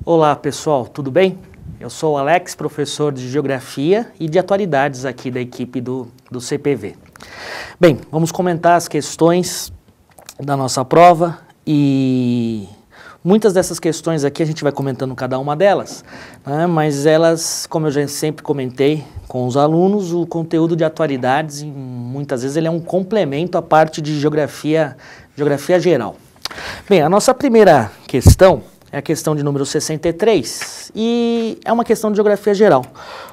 Olá pessoal, tudo bem? Eu sou o Alex, professor de Geografia e de Atualidades aqui da equipe do CPV. Bem, vamos comentar as questões da nossa prova e muitas dessas questões aqui a gente vai comentando cada uma delas, né? Mas elas, como eu já sempre comentei com os alunos, o conteúdo de atualidades muitas vezes ele é um complemento à parte de geografia geral. Bem, a nossa primeira questão é a questão de número 63 e é uma questão de geografia geral,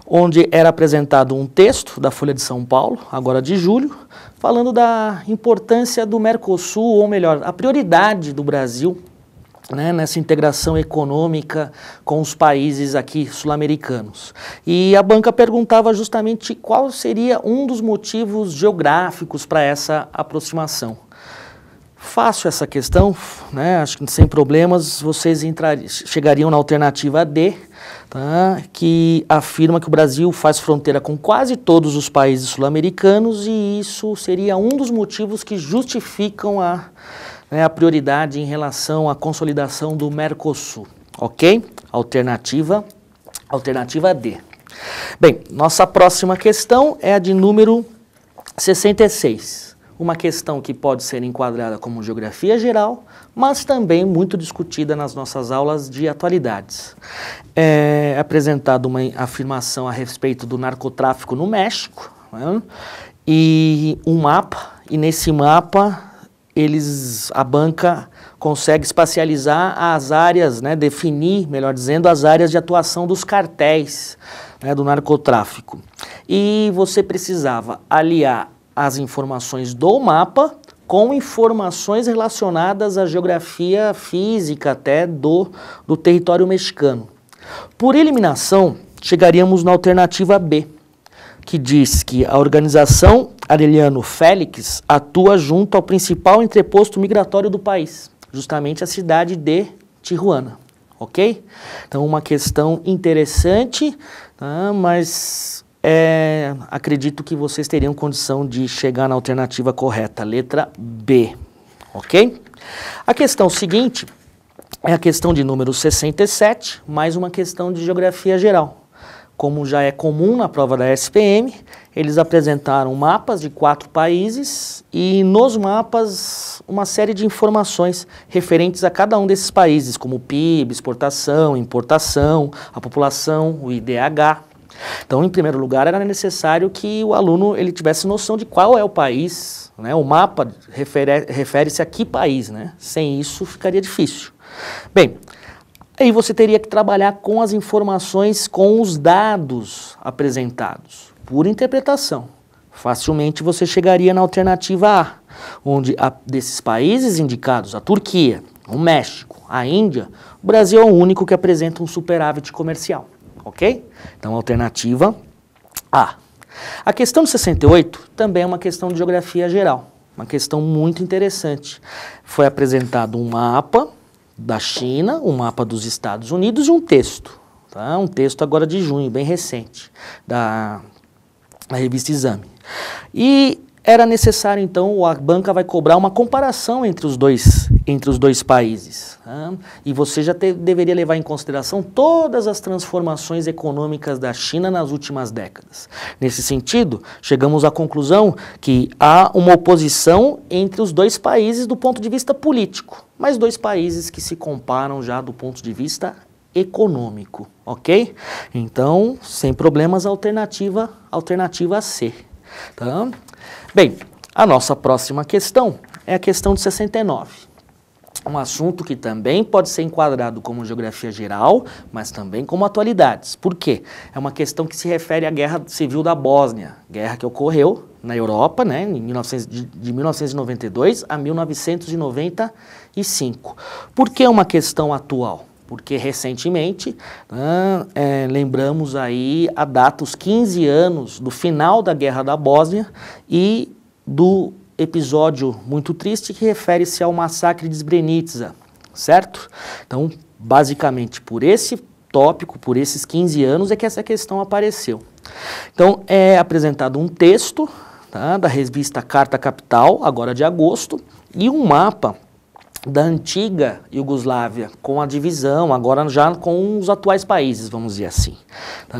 onde era apresentado um texto da Folha de São Paulo, agora de julho, falando da importância do Mercosul, ou melhor, a prioridade do Brasil, né, nessa integração econômica com os países aqui sul-americanos. E a banca perguntava justamente qual seria um dos motivos geográficos para essa aproximação. Fácil essa questão, né? Acho que sem problemas vocês chegariam na alternativa D, tá? Que afirma que o Brasil faz fronteira com quase todos os países sul-americanos e isso seria um dos motivos que justificam a prioridade em relação à consolidação do Mercosul, ok? Alternativa D. Bem, nossa próxima questão é a de número 66. Uma questão que pode ser enquadrada como geografia geral, mas também muito discutida nas nossas aulas de atualidades. É apresentada uma afirmação a respeito do narcotráfico no México, né? E um mapa, e nesse mapa a banca consegue espacializar as áreas, né, definir, melhor dizendo, as áreas de atuação dos cartéis, né, do narcotráfico. E você precisava aliar as informações do mapa com informações relacionadas à geografia física até do território mexicano. Por eliminação, chegaríamos na alternativa B, que diz que a organização Arellano Félix atua junto ao principal entreposto migratório do país, justamente a cidade de Tijuana, ok? Então, uma questão interessante, tá? Mas acredito que vocês teriam condição de chegar na alternativa correta, letra B, ok? A questão seguinte é a questão de número 67, mais uma questão de geografia geral. Como já é comum na prova da SPM, eles apresentaram mapas de 4 países e nos mapas uma série de informações referentes a cada um desses países, como PIB, exportação, importação, a população, o IDH. Então, em primeiro lugar, era necessário que o aluno ele tivesse noção de qual é o país, né? O mapa refere-se a que país, né? Sem isso ficaria difícil. Bem, aí você teria que trabalhar com as informações, com os dados apresentados, por interpretação. Facilmente você chegaria na alternativa A, onde desses países indicados, a Turquia, o México, a Índia, o Brasil é o único que apresenta um superávit comercial. Ok? Então, alternativa A. A questão de 68 também é uma questão de geografia geral, uma questão muito interessante. Foi apresentado um mapa da China, um mapa dos Estados Unidos e um texto, tá? Um texto agora de junho, bem recente, da revista Exame. E era necessário, então, a banca vai cobrar uma comparação entre os dois países. Tá? E você já deveria levar em consideração todas as transformações econômicas da China nas últimas décadas. Nesse sentido, chegamos à conclusão que há uma oposição entre os dois países do ponto de vista político, mas dois países que se comparam já do ponto de vista econômico, ok? Então, sem problemas, alternativa C. Tá? Bem, a nossa próxima questão é a questão de 69. Um assunto que também pode ser enquadrado como geografia geral, mas também como atualidades. Por quê? É uma questão que se refere à Guerra Civil da Bósnia, guerra que ocorreu na Europa, né, de 1992 a 1995. Por que uma questão atual? Porque recentemente, lembramos aí a data, os 15 anos do final da Guerra da Bósnia e do episódio muito triste que refere-se ao massacre de Srebrenica, certo? Então, basicamente, por esse tópico, por esses 15 anos, é que essa questão apareceu. Então, é apresentado um texto, tá, da revista Carta Capital, agora de agosto, e um mapa da antiga Iugoslávia, com a divisão, agora já com os atuais países, vamos dizer assim. Tá?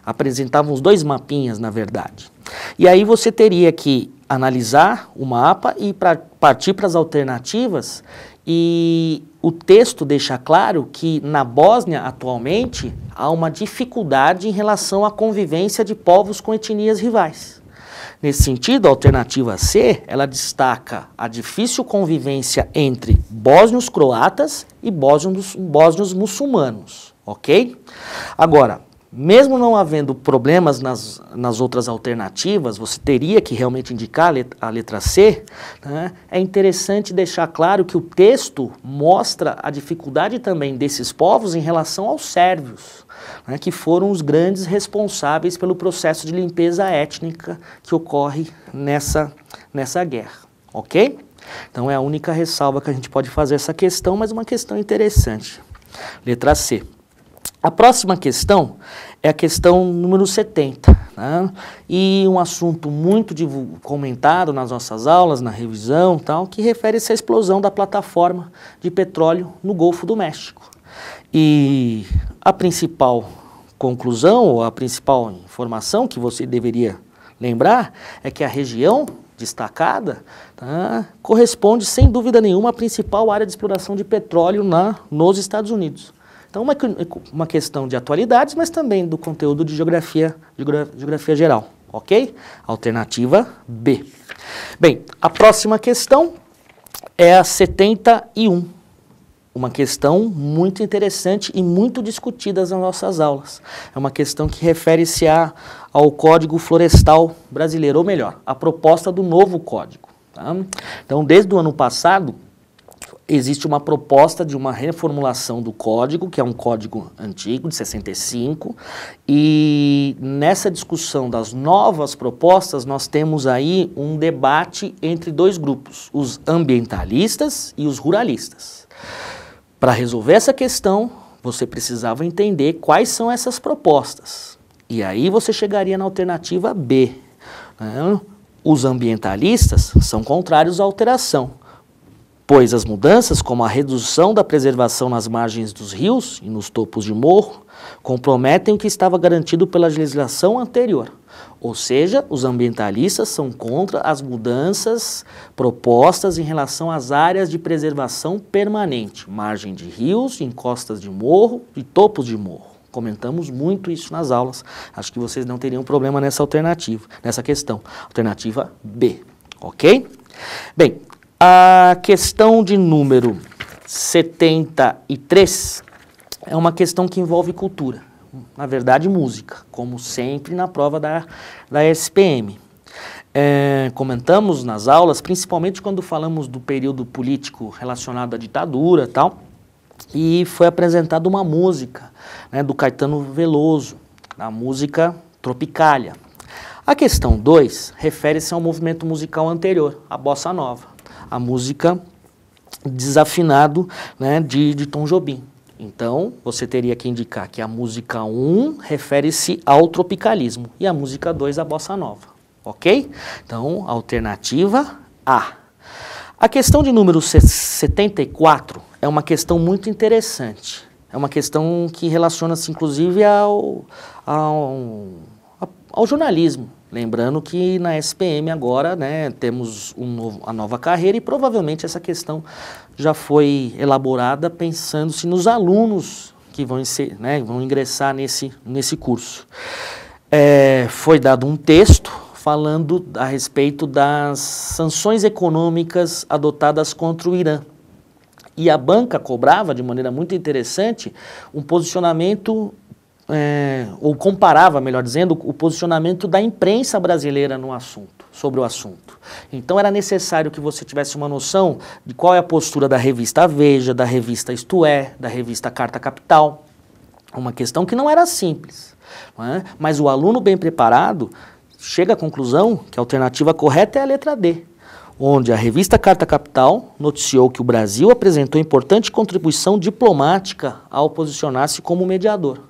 Apresentavam os dois mapinhas, na verdade. E aí você teria que analisar o mapa e partir para as alternativas, e o texto deixa claro que na Bósnia, atualmente, há uma dificuldade em relação à convivência de povos com etnias rivais. Nesse sentido, a alternativa C, ela destaca a difícil convivência entre bósnios croatas e bósnios muçulmanos, ok? Agora, mesmo não havendo problemas nas outras alternativas, você teria que realmente indicar a letra C, né? É interessante deixar claro que o texto mostra a dificuldade também desses povos em relação aos sérvios, né, que foram os grandes responsáveis pelo processo de limpeza étnica que ocorre nessa guerra, ok? Então é a única ressalva que a gente pode fazer essa questão, mas uma questão interessante. Letra C. A próxima questão é a questão número 70, né? E um assunto muito comentado nas nossas aulas, na revisão, tal, que refere-se à explosão da plataforma de petróleo no Golfo do México. E a principal conclusão, ou a principal informação que você deveria lembrar, é que a região destacada, tá, corresponde sem dúvida nenhuma à principal área de exploração de petróleo nos Estados Unidos. Então, uma questão de atualidades, mas também do conteúdo de geografia geral, ok? Alternativa B. Bem, a próxima questão é a 71. Uma questão muito interessante e muito discutida nas nossas aulas. É uma questão que refere-se ao Código Florestal Brasileiro, ou melhor, a proposta do novo código. Tá? Então, desde o ano passado, existe uma proposta de uma reformulação do código, que é um código antigo, de 65, e nessa discussão das novas propostas, nós temos aí um debate entre dois grupos, os ambientalistas e os ruralistas. Para resolver essa questão, você precisava entender quais são essas propostas. E aí você chegaria na alternativa B. Né? Os ambientalistas são contrários à alteração, pois as mudanças, como a redução da preservação nas margens dos rios e nos topos de morro, comprometem o que estava garantido pela legislação anterior. Ou seja, os ambientalistas são contra as mudanças propostas em relação às áreas de preservação permanente, margem de rios, encostas de morro e topos de morro. Comentamos muito isso nas aulas, acho que vocês não teriam problema nessa questão. Alternativa B, ok? Bem, a questão de número 73 é uma questão que envolve cultura, na verdade música, como sempre na prova da SPM. Comentamos nas aulas, principalmente quando falamos do período político relacionado à ditadura e tal, e foi apresentada uma música, né, do Caetano Veloso, a música Tropicália. A questão 2 refere-se a um movimento musical anterior, a Bossa Nova, a música Desafinado, né, de Tom Jobim. Então, você teria que indicar que a música 1 refere-se ao tropicalismo e a música 2 à Bossa Nova, ok? Então, alternativa A. A questão de número 74 é uma questão muito interessante. É uma questão que relaciona-se, inclusive, ao jornalismo. Lembrando que na SPM agora, né, temos a nova carreira e provavelmente essa questão já foi elaborada pensando-se nos alunos que vão ingressar nesse curso. Foi dado um texto falando a respeito das sanções econômicas adotadas contra o Irã. E a banca cobrava, de maneira muito interessante, um posicionamento, ou comparava, melhor dizendo, o posicionamento da imprensa brasileira sobre o assunto. Então era necessário que você tivesse uma noção de qual é a postura da revista Veja, da revista Isto É, da revista Carta Capital. Uma questão que não era simples, não é? Mas o aluno bem preparado chega à conclusão que a alternativa correta é a letra D, onde a revista Carta Capital noticiou que o Brasil apresentou importante contribuição diplomática ao posicionar-se como mediador.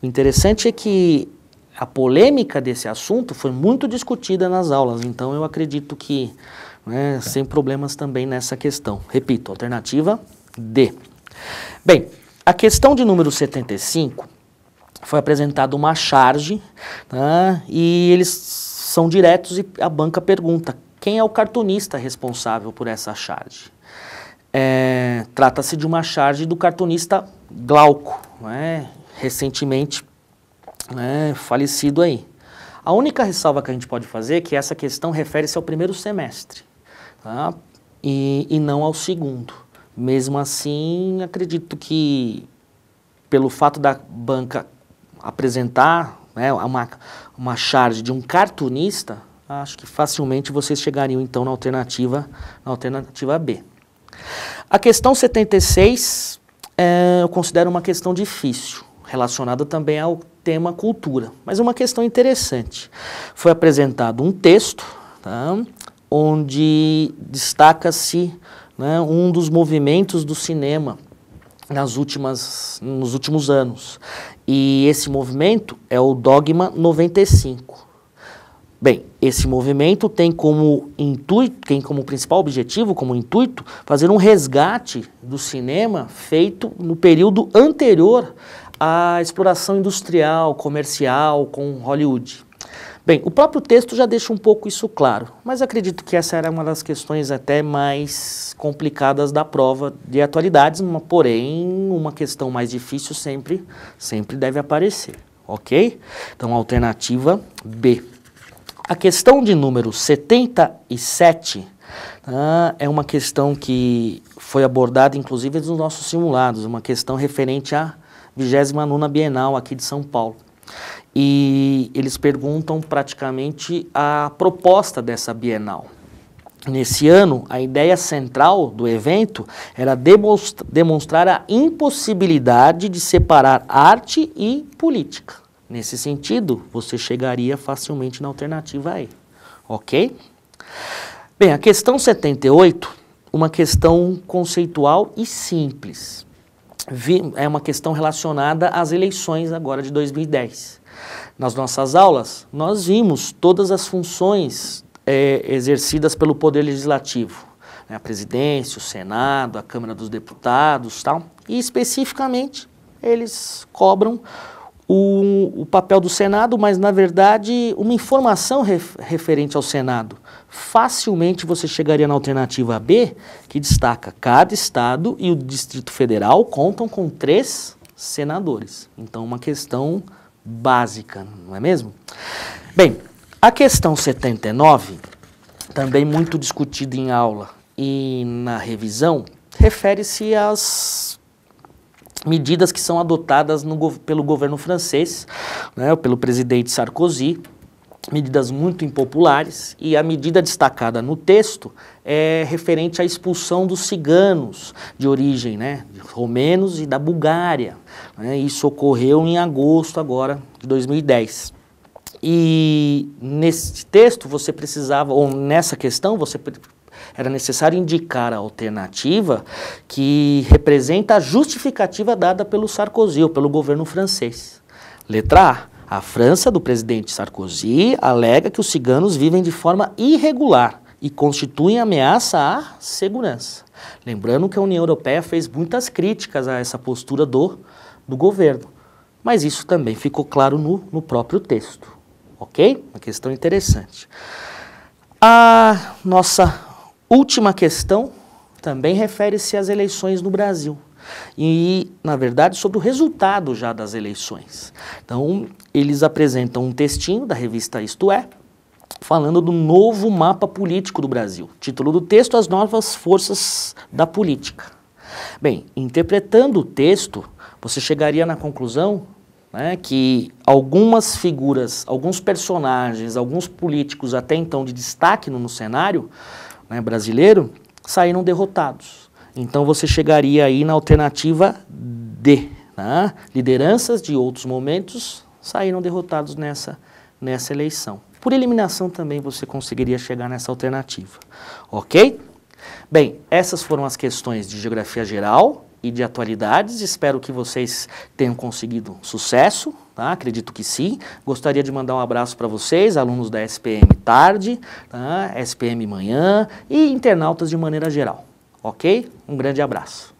O interessante é que a polêmica desse assunto foi muito discutida nas aulas, então eu acredito que né, sem problemas também nessa questão. Repito, alternativa D. Bem, a questão de número 75 foi apresentada uma charge, tá, e eles são diretos e a banca pergunta: quem é o cartunista responsável por essa charge? Trata-se de uma charge do cartunista Glauco, né, recentemente falecido aí. A única ressalva que a gente pode fazer é que essa questão refere-se ao primeiro semestre, tá, e não ao segundo. Mesmo assim, acredito que, pelo fato da banca apresentar, né, uma charge de um cartunista, acho que facilmente vocês chegariam então na alternativa B. A questão 76 eu considero uma questão difícil, relacionada também ao tema cultura, mas é uma questão interessante. Foi apresentado um texto, tá, onde destaca-se, né, um dos movimentos do cinema nos últimos anos. E esse movimento é o Dogma 95. Bem, esse movimento tem como principal objetivo, como intuito, fazer um resgate do cinema feito no período anterior à exploração industrial, comercial com Hollywood. Bem, o próprio texto já deixa um pouco isso claro, mas acredito que essa era uma das questões até mais complicadas da prova de atualidades, porém uma questão mais difícil sempre deve aparecer, ok? Então, alternativa B. A questão de número 77 é uma questão que foi abordada, inclusive, nos nossos simulados, uma questão referente à 29ª Bienal aqui de São Paulo. E eles perguntam praticamente a proposta dessa Bienal. Nesse ano, a ideia central do evento era demonstrar a impossibilidade de separar arte e política. Nesse sentido, você chegaria facilmente na alternativa E, ok? Bem, a questão 78, uma questão conceitual e simples. É uma questão relacionada às eleições agora de 2010. Nas nossas aulas, nós vimos todas as funções exercidas pelo Poder Legislativo, né, a Presidência, o Senado, a Câmara dos Deputados, tal, e especificamente eles cobram o papel do Senado, mas na verdade uma informação referente ao Senado. Facilmente você chegaria na alternativa B, que destaca: cada estado e o Distrito Federal contam com 3 senadores. Então, uma questão básica, não é mesmo? Bem, a questão 79, também muito discutida em aula e na revisão, refere-se às medidas que são adotadas pelo governo francês, né, pelo presidente Sarkozy, medidas muito impopulares, e a medida destacada no texto é referente à expulsão dos ciganos de origem, né, romenos e da Bulgária, né, isso ocorreu em agosto agora de 2010. E nesse texto você precisava, ou nessa questão, era necessário indicar a alternativa que representa a justificativa dada pelo Sarkozy, ou pelo governo francês. Letra A. A França, do presidente Sarkozy, alega que os ciganos vivem de forma irregular e constituem ameaça à segurança. Lembrando que a União Europeia fez muitas críticas a essa postura do governo, mas isso também ficou claro no próprio texto, ok? Uma questão interessante. A nossa última questão também refere-se às eleições no Brasil e, na verdade, sobre o resultado já das eleições. Então, eles apresentam um textinho da revista Isto É, falando do novo mapa político do Brasil. Título do texto: As novas forças da política. Bem, interpretando o texto, você chegaria na conclusão, né, que algumas figuras, alguns personagens, alguns políticos até então de destaque no cenário, né, brasileiro, saíram derrotados. Então você chegaria aí na alternativa D, né? Lideranças de outros momentos saíram derrotados nessa eleição. Por eliminação também você conseguiria chegar nessa alternativa, ok? Bem, essas foram as questões de geografia geral e de atualidades. Espero que vocês tenham conseguido sucesso, tá? Acredito que sim. Gostaria de mandar um abraço para vocês, alunos da SPM tarde, tá? SPM manhã e internautas de maneira geral, ok? Um grande abraço.